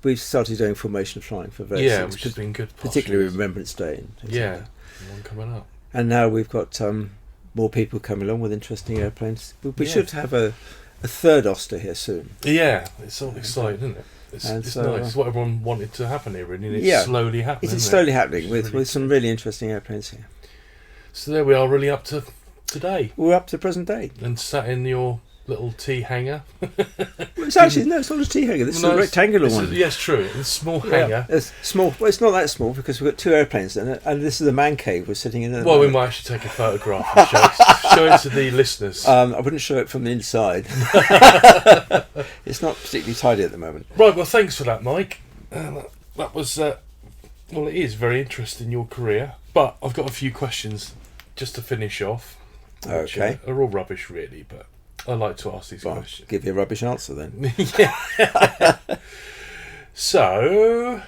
B: we've started doing formation flying for various things,
A: which has been good.
B: particularly Remembrance Day. And things like that.
A: One coming up.
B: And now we've got more people coming along with interesting airplanes. We should have a third Auster here soon.
A: Yeah, it's all exciting, isn't it? It's
B: so,
A: nice. It's what everyone wanted to happen here, really. And it's slowly happening.
B: It's slowly happening with some really interesting airplanes here.
A: So there we are, really up to today.
B: We're up to present day.
A: And sat in your little tea hangar.
B: It's actually it's not a tea hangar. This is a rectangular one.
A: Yes, true. It's a small hangar.
B: It's small. Well, it's not that small because we've got two airplanes in it, and this is the man cave we're sitting in.
A: Well, we might actually take a photograph and show it to the listeners.
B: I wouldn't show it from the inside. It's not particularly tidy at the moment.
A: Right. Well, thanks for that, Mike. That was well, it is very interesting, your career. But I've got a few questions just to finish off. Which,
B: Okay.
A: are all rubbish, really, but I like to ask these questions.
B: Give you a rubbish answer then.
A: Yeah. So,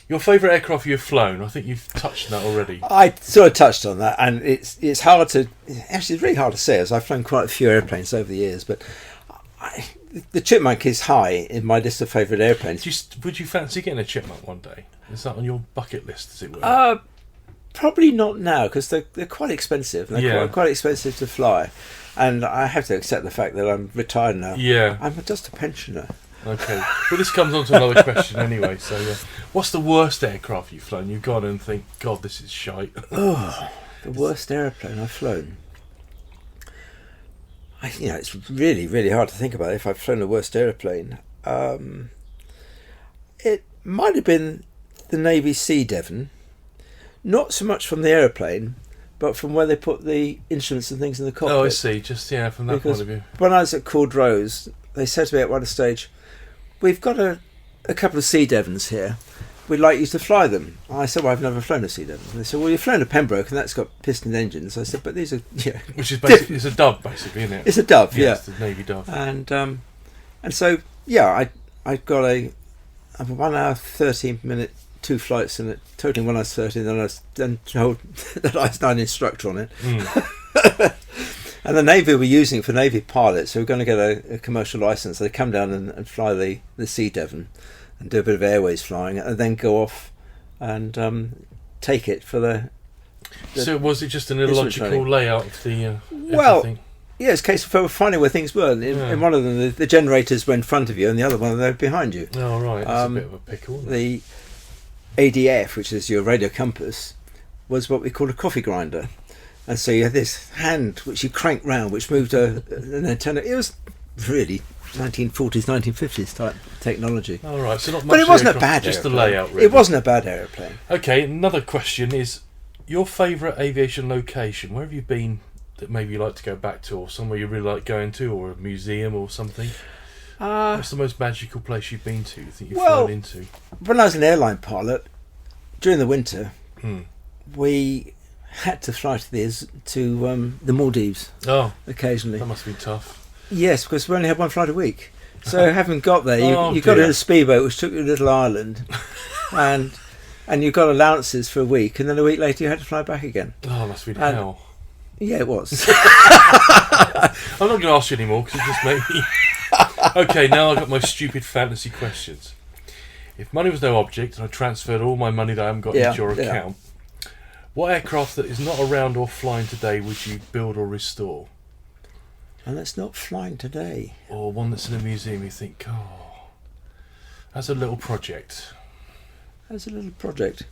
A: your favourite aircraft you've flown? I think you've touched on that already.
B: I sort of touched on that, and it's hard to actually it's really hard to say, as I've flown quite a few airplanes over the years, but the Chipmunk is high in my list of favourite airplanes.
A: Would you fancy getting a Chipmunk one day? Is that on your bucket list, as it were?
B: Probably not now because they're quite expensive. They're quite expensive to fly, and I have to accept the fact that I'm retired now.
A: Yeah,
B: I'm just a pensioner.
A: Okay, well, this comes on to another question anyway. So, what's the worst aircraft you've flown? You've gone and think, God, this is shite.
B: The worst airplane I've flown. It's really, really hard to think about if I've flown the worst airplane. It might have been the Navy Sea Devon. Not so much from the aeroplane, but from where they put the instruments and things in the cockpit.
A: Oh, I see. Just from that point of view.
B: When I was at Cordrose, they said to me at one stage, "We've got a couple of Sea Devons here. We'd like you to fly them." I said, "Well, I've never flown a Sea Devon." And they said, "Well, you've flown a Pembroke, and that's got piston engines." I said, "But these are
A: which is basically it's a Dove, basically, isn't it?
B: It's a Dove, yeah.
A: It's the Navy Dove,
B: and so I got a 1 hour 13-minute 2 flights in it, totaling when I was 13. Then I was told that I was not an instructor on it. And the Navy were using it for Navy pilots who were going to get a commercial license. They come down and fly the Sea Devon and do a bit of airways flying, and then go off and take it for the
A: so was it just an illogical layout of the everything?
B: Yeah, it's a case of finding where things were. In one of them, the generators were in front of you, and the other one, they were behind you.
A: Oh, right. That's a bit of a pickle.
B: The ADF, which is your radio compass, was what we call a coffee grinder. And so you had this hand which you cranked round, which moved an antenna. It was really 1940s, 1950s type technology.
A: All right, so not much.
B: But it wasn't a bad
A: just
B: aeroplane.
A: the layout, really.
B: It wasn't a bad aeroplane.
A: Okay, another question is, your favourite aviation location? Where have you been that maybe you like to go back to, or somewhere you really like going to, or a museum or something? What's the most magical place you've been to, you think you've flown into?
B: When I was an airline pilot, during the winter, we had to fly to the Maldives occasionally.
A: That must be tough.
B: Yes, because we only had one flight a week. So having got there, you got in a speedboat which took you to a little island, and you got allowances for a week, and then a week later you had to fly back again.
A: Oh, must be hell.
B: Yeah, it was.
A: I'm not going to ask you anymore because it just made me... Okay, now I've got my stupid fantasy questions. If money was no object and I transferred all my money that I haven't got into your account, what aircraft that is not around or flying today would you build or restore?
B: And that's not flying today.
A: Or one that's in a museum you think, oh, that's a little project.
B: That's a little project.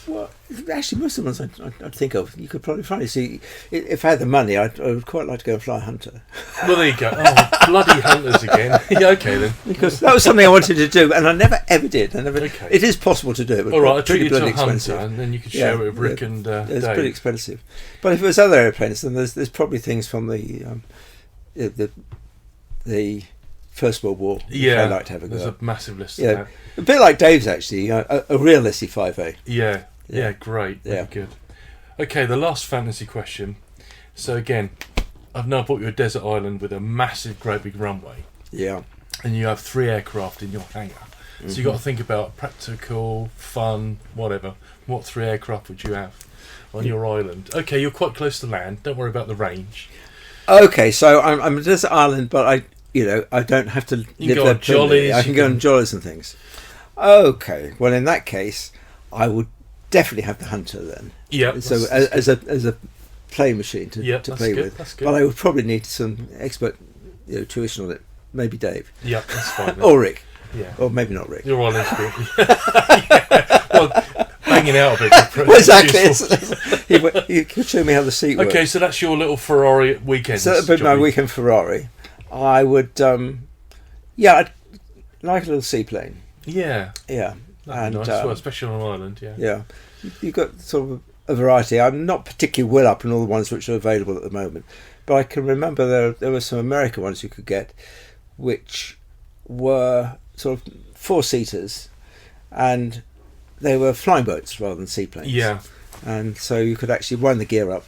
B: Well, actually, most of the ones I'd think of, you could probably find. See, if I had the money, I would quite like to go and fly a Hunter.
A: Well, there you go. Oh, bloody Hunters again. Yeah, okay then.
B: Because that was something I wanted to do, and I never ever did.
A: Okay.
B: It is possible to do it, but
A: All right, I'll
B: pretty
A: treat you to
B: bloody
A: a Hunter,
B: expensive.
A: and then you could share it with Rick and Dave.
B: It's pretty expensive. But if it was other airplanes, then there's probably things from the First World War.
A: Yeah,
B: I'd like to have a go.
A: There's a massive list.
B: Yeah,
A: Of that.
B: a bit like Dave's actually, a real SE5A.
A: Yeah, great.
B: Yeah.
A: Very good. Okay, the last fantasy question. So again, I've now bought you a desert island with a massive, great big runway,
B: Yeah.
A: and you have 3 aircraft in your hangar. So you've got to think about practical, fun, whatever. What 3 aircraft would you have on your island? Okay, you're quite close to land. Don't worry about the range.
B: Okay, so I'm a desert island, but I don't have to live
A: go
B: there
A: on jollies,
B: permanently. I can go on jollies and things. Okay, well in that case, I would definitely have the Hunter then.
A: Yeah.
B: So as a play machine to play
A: good,
B: with.
A: that's good.
B: But I would probably need some expert tuition on it. Maybe Dave.
A: Yeah, that's fine.
B: Or Rick.
A: Yeah.
B: Or maybe not Rick.
A: Your island's good. Yeah. Well, banging out a bit.
B: Well, exactly. You could show me how the seat works.
A: Okay, so that's your little Ferrari weekend.
B: So that'd be my weekend Ferrari. I would, I'd like a little seaplane.
A: Yeah.
B: Yeah.
A: That'd be nice, well, especially on an island, yeah.
B: Yeah. You've got sort of a variety. I'm not particularly well up in all the ones which are available at the moment, but I can remember there were some American ones you could get, which were sort of 4-seaters, and they were flying boats rather than seaplanes.
A: Yeah.
B: And so you could actually wind the gear up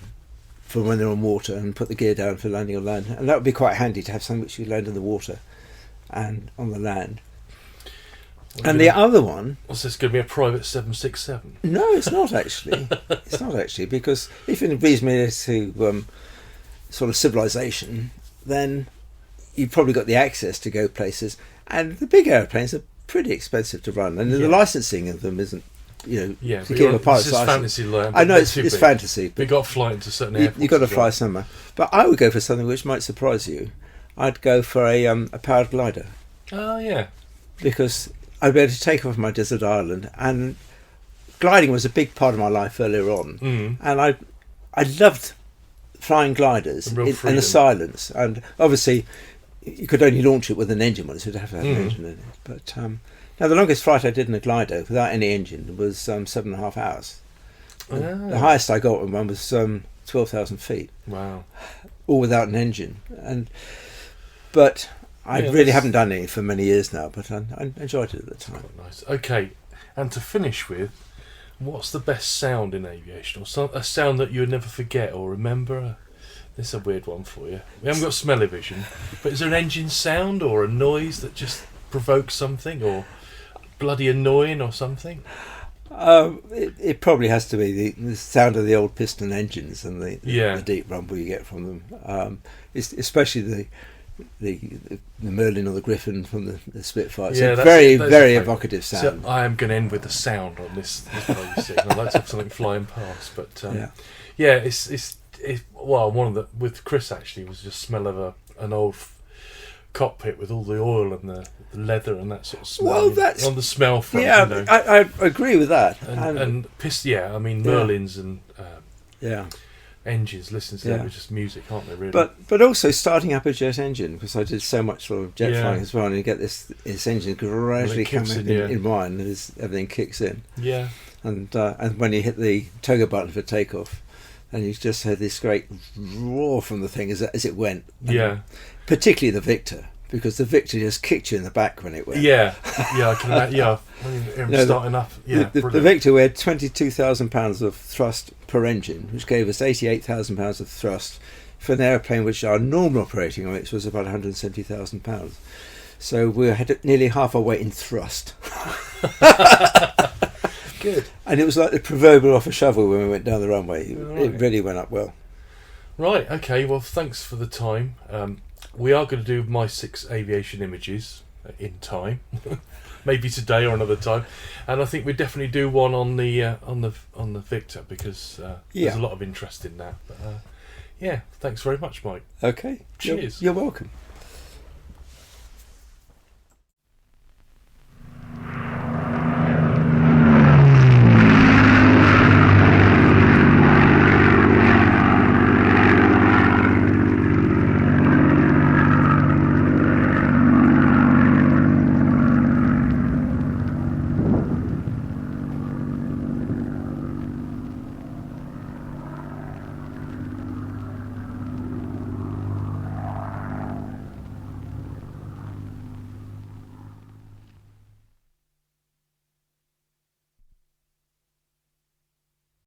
B: for when they're on water and put the gear down for landing on land. And that would be quite handy to have something which you land in the water and on the land. And the other one...
A: What's this, going to be a private 767?
B: No, it's not actually. It's not actually, because if it brings me to sort of civilization, then you've probably got the access to go places. And the big airplanes are pretty expensive to run, and the licensing of them isn't, to keep a pilot's license.
A: Fantasy land.
B: I know it's fantasy.
A: But you've got to fly into certain airports.
B: You've got to fly somewhere. But I would go for something which might surprise you. I'd go for a powered glider.
A: Oh, yeah.
B: Because I'd be able to take off my desert island, and gliding was a big part of my life earlier on. And I loved flying gliders in the silence. And obviously, you could only launch it with an engine, so you'd have to have an engine in it. But now the longest flight I did in a glider without any engine was 7.5 hours. The highest I got in one was 12,000 feet.
A: Wow!
B: All without an engine, but I really haven't done it for many years now. But I enjoyed it at the time.
A: Quite nice. Okay, and to finish with, what's the best sound in aviation, or a sound that you would never forget or remember? This is a weird one for you. We haven't got smell-o-vision, but is there an engine sound or a noise that just provokes something, or bloody annoying or something?
B: It probably has to be the sound of the old piston engines and the deep rumble you get from them. Especially the Merlin or the Griffin from the Spitfire. It's a very evocative sound.
A: So I am going to end with the sound on this policy. I'd like to have something flying past, but well, one of the with Chris actually was just smell of an old cockpit with all the oil and the leather and that sort of smell.
B: Well, that's
A: on the smell front.
B: Yeah, I agree with that.
A: Merlins and engines. Listen to them, it's just music, aren't they? Really.
B: But also starting up a jet engine, because I did so much sort of jet flying as well, and you get this engine gradually coming in line as everything kicks in.
A: Yeah.
B: And when you hit the toga button for takeoff, and you just heard this great roar from the thing as it went.
A: Yeah.
B: Particularly the Victor, because the Victor just kicked you in the back when it went.
A: Yeah, I can imagine. Yeah, when you're starting up. Yeah,
B: the Victor, we had 22,000 pounds of thrust per engine, which gave us 88,000 pounds of thrust for an airplane which our normal operating rates was about 170,000 pounds. So we had nearly half our weight in thrust.
A: Good.
B: And it was like the proverbial off a shovel when we went down the runway. It really went up well.
A: Right, okay, well, thanks for the time. We are going to do my 6 aviation images in time, maybe today or another time, and I think we definitely do one on the Victor, because there's a lot of interest in that. But Yeah, thanks very much, Mike.
B: Okay.
A: Cheers.
B: You're welcome.